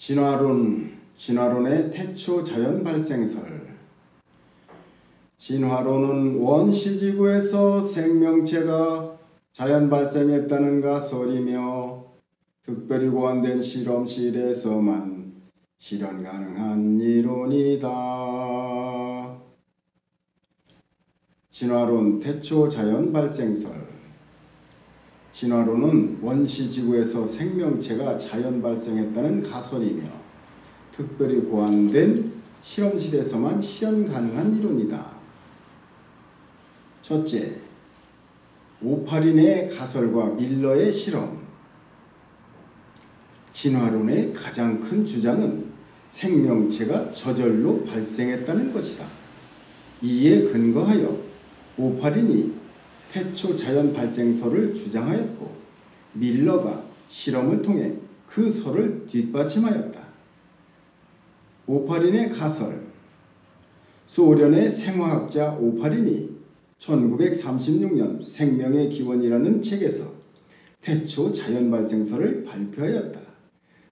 진화론의 태초 자연 발생설. 진화론은 원시지구에서 생명체가 자연 발생했다는 가설이며 특별히 고안된 실험실에서만 실현 가능한 이론이다. 진화론 태초 자연 발생설. 진화론은 원시지구에서 생명체가 자연 발생했다는 가설이며 특별히 고안된 실험실에서만 실현 가능한 이론이다. 첫째, 오파린의 가설과 밀러의 실험. 진화론의 가장 큰 주장은 생명체가 저절로 발생했다는 것이다. 이에 근거하여 오파린이 태초 자연 발생설을 주장하였고 밀러가 실험을 통해 그 설을 뒷받침하였다. 오파린의 가설. 소련의 생화학자 오파린이 1936년 생명의 기원이라는 책에서 태초 자연 발생설을 발표하였다.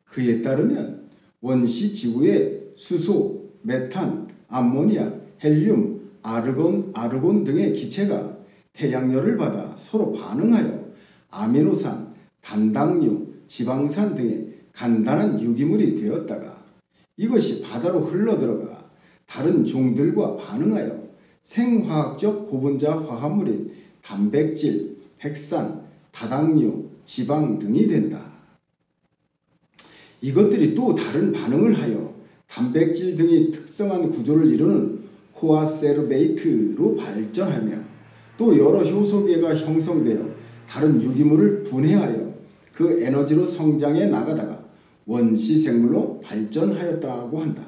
그에 따르면 원시 지구의 수소, 메탄, 암모니아, 헬륨, 아르곤 등의 기체가 태양열을 받아 서로 반응하여 아미노산, 단당류, 지방산 등의 간단한 유기물이 되었다가 이것이 바다로 흘러들어가 다른 종들과 반응하여 생화학적 고분자 화합물인 단백질, 핵산, 다당류, 지방 등이 된다. 이것들이 또 다른 반응을 하여 단백질 등이 특성한 구조를 이루는 코아세르베이트로 발전하며 또 여러 효소계가 형성되어 다른 유기물을 분해하여 그 에너지로 성장해 나가다가 원시생물로 발전하였다고 한다.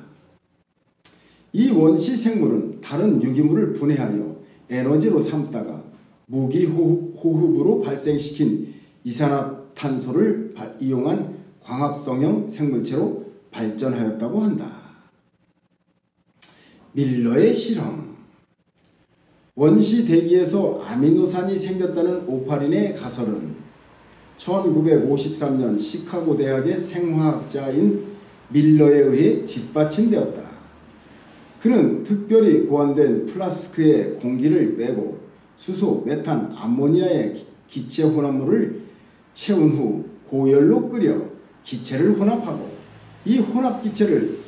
이 원시생물은 다른 유기물을 분해하여 에너지로 삼다가 무기호흡으로 발생시킨 이산화탄소를 이용한 광합성형 생물체로 발전하였다고 한다. 밀러의 실험. 원시 대기에서 아미노산이 생겼다는 오파린의 가설은 1953년 시카고 대학의 생화학자인 밀러에 의해 뒷받침되었다. 그는 특별히 고안된 플라스크에 공기를 빼고 수소, 메탄, 암모니아의 기체 혼합물을 채운 후 고열로 끓여 기체를 혼합하고 이 혼합 기체를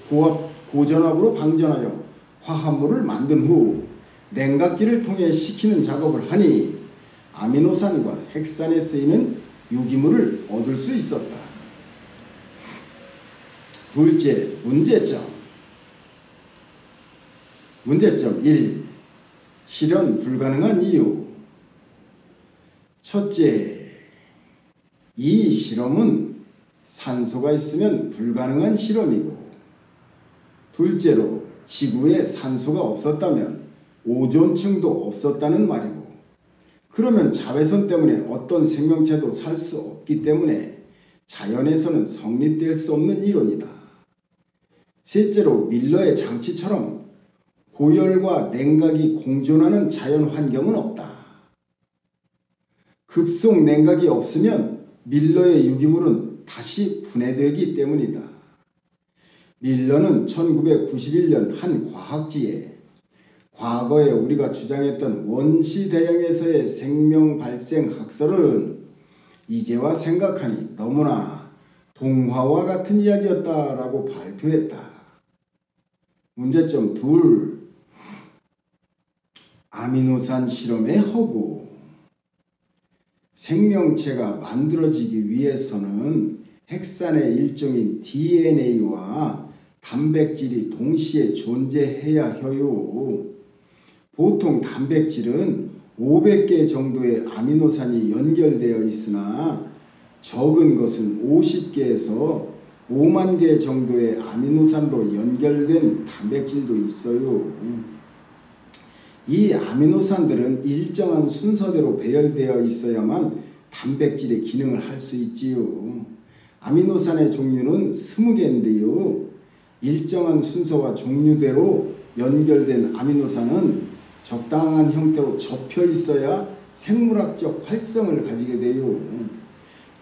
고전압으로 방전하여 화합물을 만든 후 냉각기를 통해 식히는 작업을 하니 아미노산과 핵산에 쓰이는 유기물을 얻을 수 있었다. 둘째, 문제점. 문제점 1. 실현 불가능한 이유. 첫째, 이 실험은 산소가 있으면 불가능한 실험이고 둘째로 지구에 산소가 없었다면 오존층도 없었다는 말이고 그러면 자외선 때문에 어떤 생명체도 살 수 없기 때문에 자연에서는 성립될 수 없는 이론이다. 셋째로 밀러의 장치처럼 고열과 냉각이 공존하는 자연 환경은 없다. 급속 냉각이 없으면 밀러의 유기물은 다시 분해되기 때문이다. 밀러는 1991년 한 과학지에 과거에 우리가 주장했던 원시대양에서의 생명 발생 학설은 이제와 생각하니 너무나 동화와 같은 이야기였다라고 발표했다. 문제점 2. 아미노산 실험의 허구. 생명체가 만들어지기 위해서는 핵산의 일종인 DNA와 단백질이 동시에 존재해야 해요. 보통 단백질은 500개 정도의 아미노산이 연결되어 있으나 적은 것은 50개에서 5만 개 정도의 아미노산으로 연결된 단백질도 있어요. 이 아미노산들은 일정한 순서대로 배열되어 있어야만 단백질의 기능을 할 수 있지요. 아미노산의 종류는 20개인데요. 일정한 순서와 종류대로 연결된 아미노산은 적당한 형태로 접혀 있어야 생물학적 활성을 가지게 돼요.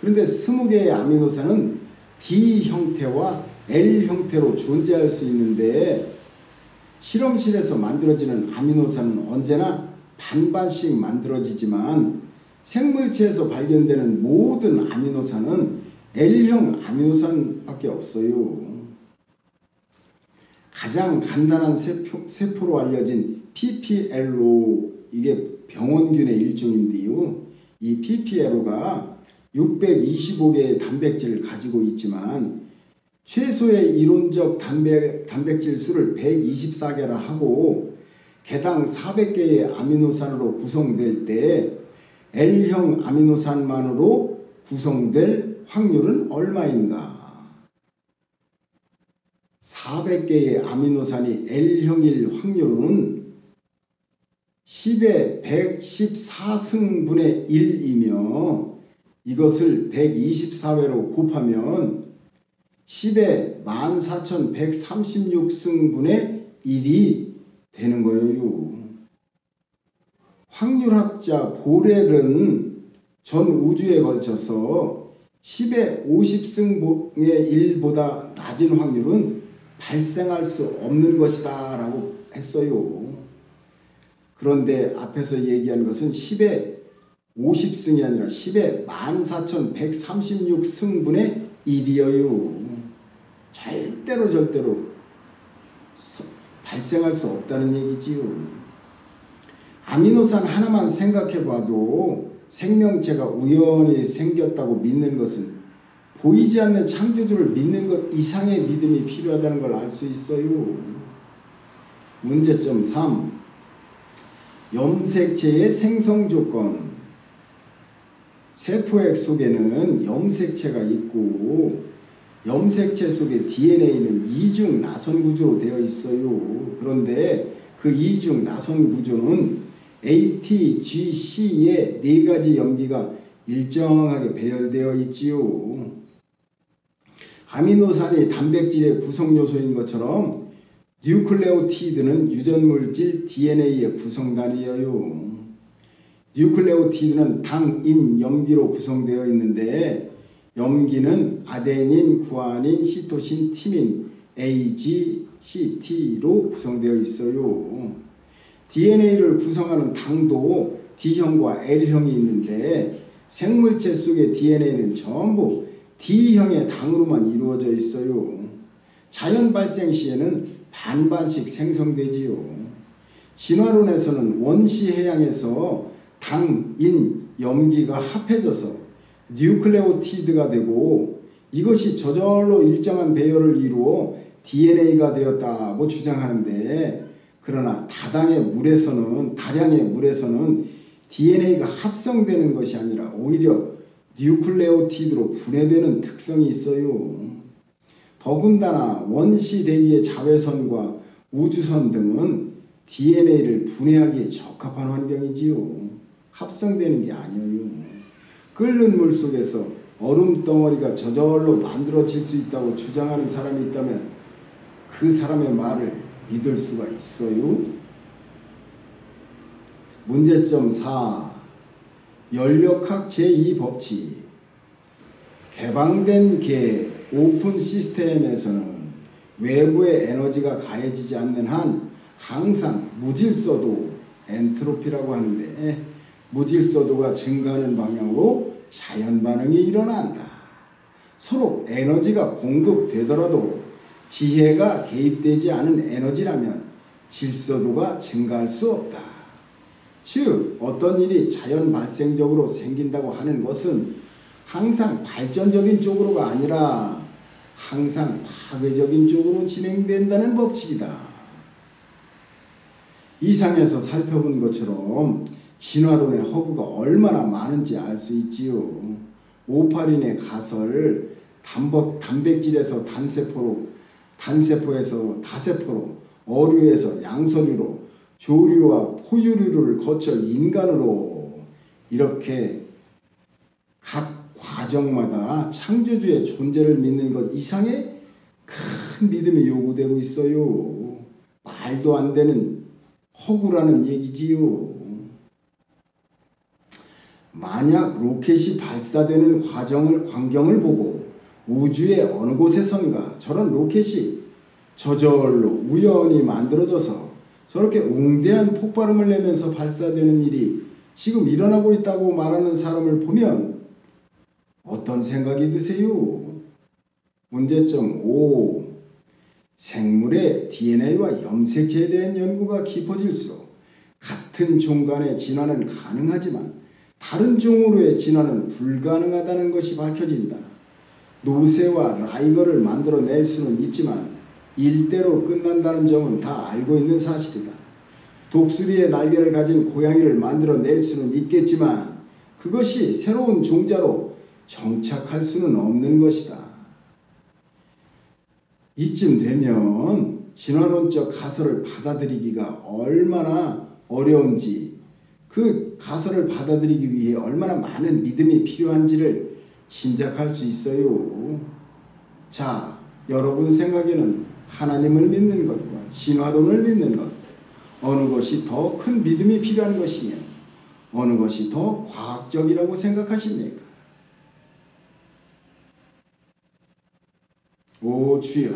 그런데 20개의 아미노산은 D 형태와 L 형태로 존재할 수 있는데 실험실에서 만들어지는 아미노산은 언제나 반반씩 만들어지지만 생물체에서 발견되는 모든 아미노산은 L형 아미노산밖에 없어요. 가장 간단한 세포로 알려진 PPLO, 이게 병원균의 일종인데요. 이 PPLO가 625개의 단백질을 가지고 있지만 최소의 이론적 단백질 수를 124개라 하고 개당 400개의 아미노산으로 구성될 때 L형 아미노산만으로 구성될 확률은 얼마인가? 400개의 아미노산이 L형일 확률은 10의 114승분의 1이며 이것을 124회로 곱하면 10의 14,136승분의 1이 되는 거예요. 확률학자 보렐은 전 우주에 걸쳐서 10의 50승분의 1보다 낮은 확률은 발생할 수 없는 것이다 라고 했어요. 그런데 앞에서 얘기한 것은 10의 50승이 아니라 10의 14,136승분의 1이에요. 절대로 발생할 수 없다는 얘기지요. 아미노산 하나만 생각해봐도 생명체가 우연히 생겼다고 믿는 것은 보이지 않는 창조주를 믿는 것 이상의 믿음이 필요하다는 걸 알 수 있어요. 문제점 3. 염색체의 생성조건. 세포액 속에는 염색체가 있고 염색체 속의 DNA는 이중 나선 구조로 되어 있어요. 그런데 그 이중 나선 구조는 ATGC의 4가지 염기가 일정하게 배열되어 있지요. 아미노산이 단백질의 구성요소인 것처럼 뉴클레오티드는 유전물질 DNA의 구성단이에요. 뉴클레오티드는 당, 인, 염기로 구성되어 있는데 염기는 아데닌, 구아닌, 시토신, 티민, A, G, C, T로 구성되어 있어요. DNA를 구성하는 당도 D형과 L형이 있는데 생물체 속의 DNA는 전부 D형의 당으로만 이루어져 있어요. 자연 발생 시에는 반반씩 생성되지요. 진화론에서는 원시 해양에서 당, 인, 염기가 합해져서 뉴클레오티드가 되고 이것이 저절로 일정한 배열을 이루어 DNA가 되었다고 주장하는데 그러나 다량의 물에서는 DNA가 합성되는 것이 아니라 오히려 뉴클레오티드로 분해되는 특성이 있어요. 더군다나 원시 대기의 자외선과 우주선 등은 DNA를 분해하기에 적합한 환경이지요. 합성되는 게 아니에요. 끓는 물 속에서 얼음 덩어리가 저절로 만들어질 수 있다고 주장하는 사람이 있다면 그 사람의 말을 믿을 수가 있어요? 문제점 4. 연력학 제2법칙. 개방된 계 오픈 시스템에서는 외부의 에너지가 가해지지 않는 한 항상 무질서도 엔트로피라고 하는데 무질서도가 증가하는 방향으로 자연 반응이 일어난다. 서로 에너지가 공급되더라도 지혜가 개입되지 않은 에너지라면 질서도가 증가할 수 없다. 즉 어떤 일이 자연 발생적으로 생긴다고 하는 것은 항상 발전적인 쪽으로가 아니라 항상 파괴적인 쪽으로 진행된다는 법칙이다. 이상에서 살펴본 것처럼 진화론의 허구가 얼마나 많은지 알 수 있지요. 오파린의 가설, 단백질에서 단세포로, 단세포에서 다세포로, 어류에서 양서류로, 조류와 포유류를 거쳐 인간으로 이렇게 각 과정마다 창조주의 존재를 믿는 것 이상의 큰 믿음이 요구되고 있어요. 말도 안 되는 허구라는 얘기지요. 만약 로켓이 발사되는 광경을 보고 우주의 어느 곳에선가 저런 로켓이 저절로 우연히 만들어져서 저렇게 웅대한 폭발음을 내면서 발사되는 일이 지금 일어나고 있다고 말하는 사람을 보면 어떤 생각이 드세요? 문제점 5. 생물의 DNA와 염색체에 대한 연구가 깊어질수록 같은 종 간의 진화는 가능하지만 다른 종으로의 진화는 불가능하다는 것이 밝혀진다. 노새와 라이거를 만들어낼 수는 있지만 일대로 끝난다는 점은 다 알고 있는 사실이다. 독수리의 날개를 가진 고양이를 만들어낼 수는 있겠지만 그것이 새로운 종자로 정착할 수는 없는 것이다. 이쯤 되면 진화론적 가설을 받아들이기가 얼마나 어려운지, 그 가설을 받아들이기 위해 얼마나 많은 믿음이 필요한지를 짐작할 수 있어요. 자, 여러분 생각에는 하나님을 믿는 것과 진화론을 믿는 것, 어느 것이 더 큰 믿음이 필요한 것이며 어느 것이 더 과학적이라고 생각하십니까? 오 주여,